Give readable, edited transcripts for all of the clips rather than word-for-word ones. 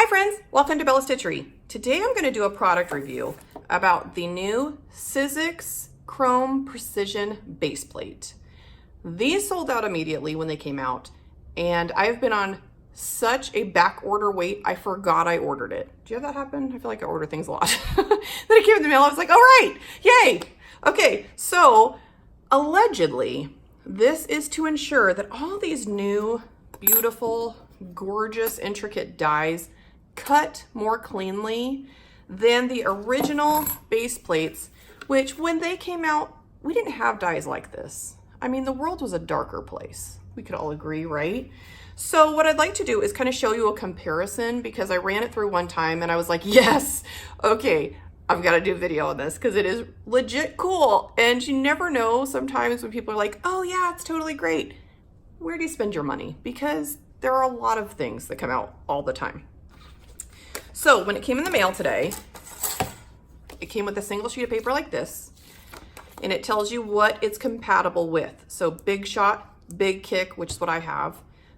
friends, welcome to Bella Stitchery. Today I'm going to do a product review about the new Sizzix Chrome Precision Base Plate. These sold out immediately when they came out, and I've been on such a back order wait, I forgot I ordered it. Do you have that happen? I feel like I order things a lot. Then it came in the mail, I was like, all right, yay. Okay, so allegedly, this is to ensure that all these new, beautiful, gorgeous, intricate dies cut more cleanly than the original base plates, which when they came out, we didn't have dies like this. I mean, the world was a darker place. We could all agree, right? So what I'd like to do is kind of show you a comparison because I ran it through one time and I was like, yes, okay, I've got to do a video on this because it is legit cool. And you never know sometimes when people are like, oh yeah, it's totally great. Where do you spend your money? Because there are a lot of things that come out all the time. So when it came in the mail today, it came with a single sheet of paper like this, and it tells you what it's compatible with. So Big Shot, Big Kick, which is what I have,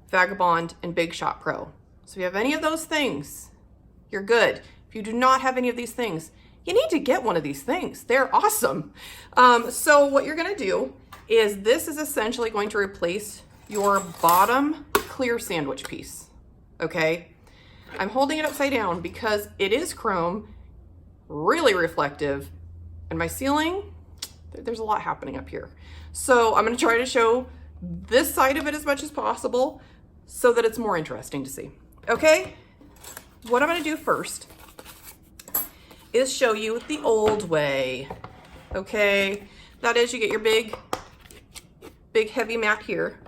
Vagabond, and Big Shot Pro. So if you have any of those things, you're good. If you do not have any of these things, you need to get one of these things. They're awesome. So what you're gonna do is this is essentially going to replace your bottom clear sandwich piece, okay? I'm holding it upside down because it is chrome, really reflective, and my ceiling, there's a lot happening up here. So I'm gonna try to show this side of it as much as possible so that it's more interesting to see, okay? What I'm gonna do first is show you the old way, okay? That is, you get your big heavy mat here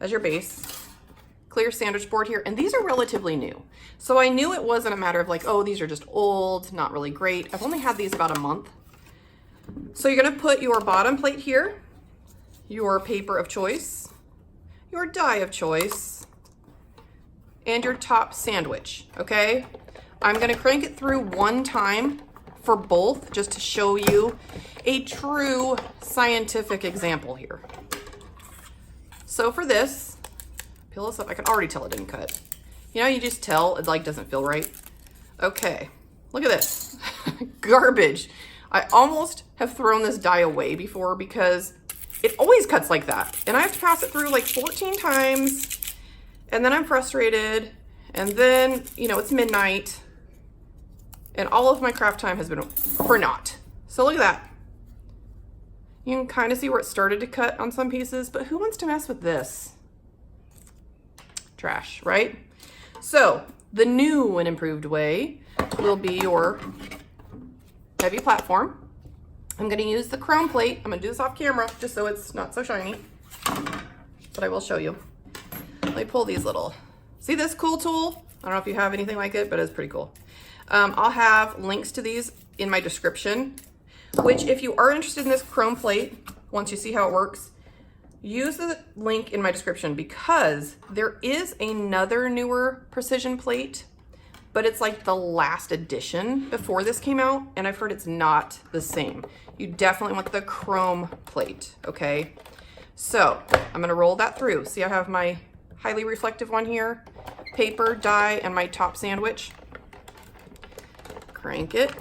as your base, clear sandwich board here, and these are relatively new. So I knew it wasn't a matter of like, oh, these are just old, not really great. I've only had these about a month. So you're gonna put your bottom plate here, your paper of choice, your die of choice, and your top sandwich, okay? I'm gonna crank it through one time for both just to show you a true scientific example here. So for this, peel this up. I can already tell it didn't cut. You know, you just tell it like doesn't feel right. Okay, look at this. Garbage. I almost have thrown this die away before because it always cuts like that. And I have to pass it through like 14 times. And then I'm frustrated. And then, you know, it's midnight. And all of my craft time has been for naught. So look at that. You can kind of see where it started to cut on some pieces, but who wants to mess with this? Trash, right? So the new and improved way will be your heavy platform. I'm gonna use the chrome plate. I'm gonna do this off camera just so it's not so shiny, but I will show you. Let me pull these little, see this cool tool? I don't know if you have anything like it, but it's pretty cool. I'll have links to these in my description, which if you are interested in this chrome plate, once you see how it works, use the link in my description because there is another newer precision plate, but it's like the last edition before this came out, and I've heard it's not the same. You definitely want the chrome plate, okay? So I'm gonna roll that through. See, I have my highly reflective one here, paper, die, and my top sandwich. Crank it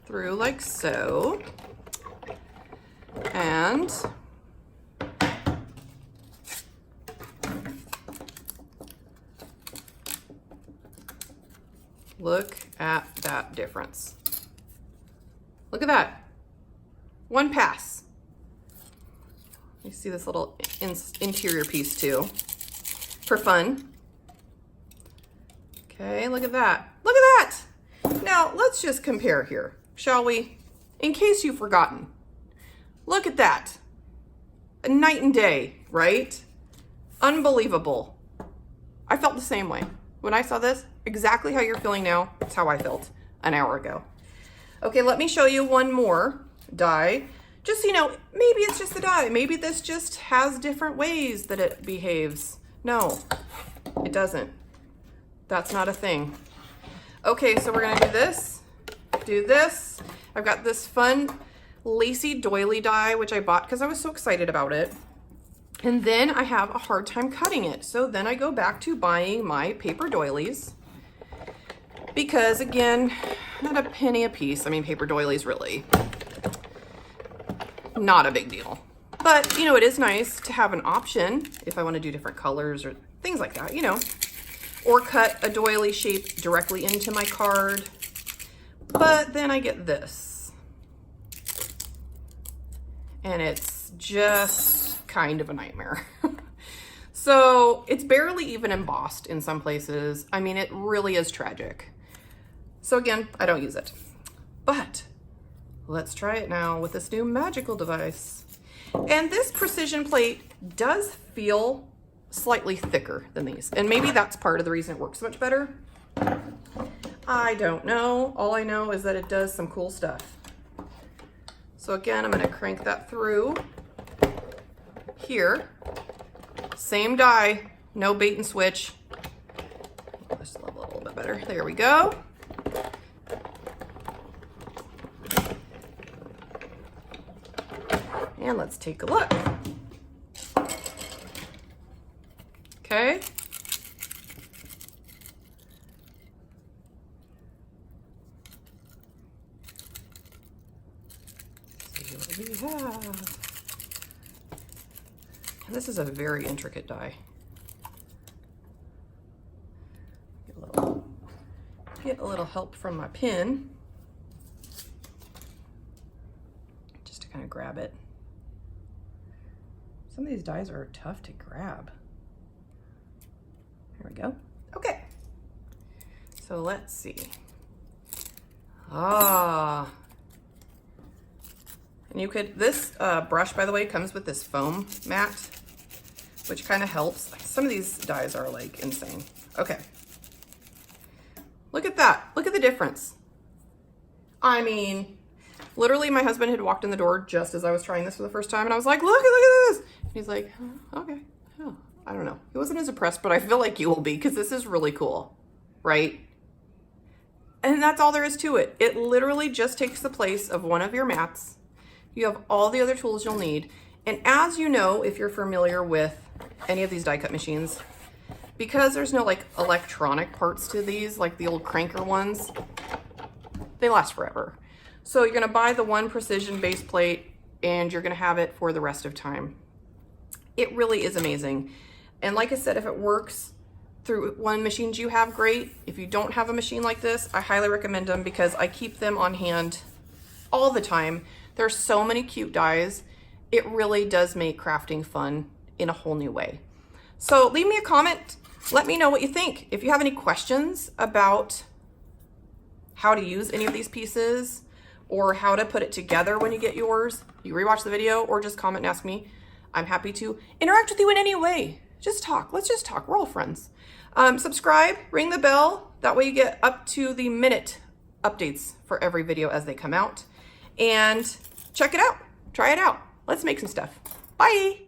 through like so, and look at that difference. Look at that. One pass. You see this little interior piece too, for fun. Okay, look at that. Look at that. Now, let's just compare here, shall we? In case you've forgotten. Look at that. A night and day, right? Unbelievable. I felt the same way. When I saw this, exactly how you're feeling now, that's how I felt an hour ago. Okay, let me show you one more die. Just so you know, maybe it's just the die. Maybe this just has different ways that it behaves. No, it doesn't. That's not a thing. Okay, so we're gonna do this. I've got this fun Lacy Doily die, which I bought because I was so excited about it. And then I have a hard time cutting it. So then I go back to buying my paper doilies because again, at a penny a piece, I mean, paper doilies really not a big deal. But, you know, it is nice to have an option if I want to do different colors or things like that, you know, or cut a doily shape directly into my card. But then I get this, and it's just kind of a nightmare. So it's barely even embossed in some places. I mean, it really is tragic. So again, I don't use it. But let's try it now with this new magical device. And this precision plate does feel slightly thicker than these. And maybe that's part of the reason it works so much better. I don't know. All I know is that it does some cool stuff. So again, I'm gonna crank that through here. Same die, no bait and switch. Let's level it a little bit better. There we go. And let's take a look. Okay. See what we have. And this is a very intricate die. Get a little help from my pin, just to kind of grab it. Some of these dies are tough to grab. There we go. Okay. So let's see. Ah. And you could, this brush, by the way, comes with this foam mat, which kind of helps. Some of these dies are like insane. Okay. Look at that. Look at the difference. I mean, literally my husband had walked in the door just as I was trying this for the first time, and I was like, look at this. And he's like, oh, okay. Oh, I don't know. He wasn't as impressed, but I feel like you will be, because this is really cool, right? And that's all there is to it. It literally just takes the place of one of your mats. You have all the other tools you'll need. And as you know, if you're familiar with any of these die cut machines, because there's no like electronic parts to these, like the old cranker ones, they last forever. So you're gonna buy the one precision base plate and you're gonna have it for the rest of time. It really is amazing. And like I said, if it works through one machines you have, great. If you don't have a machine like this, I highly recommend them because I keep them on hand all the time. There's so many cute dies. It really does make crafting fun in a whole new way. So leave me a comment. Let me know what you think. If you have any questions about how to use any of these pieces or how to put it together when you get yours, you rewatch the video or just comment and ask me. I'm happy to interact with you in any way. Just talk. Let's just talk. We're all friends. Subscribe, ring the bell. That way you get up to the minute updates for every video as they come out. And check it out. Try it out. Let's make some stuff. Bye.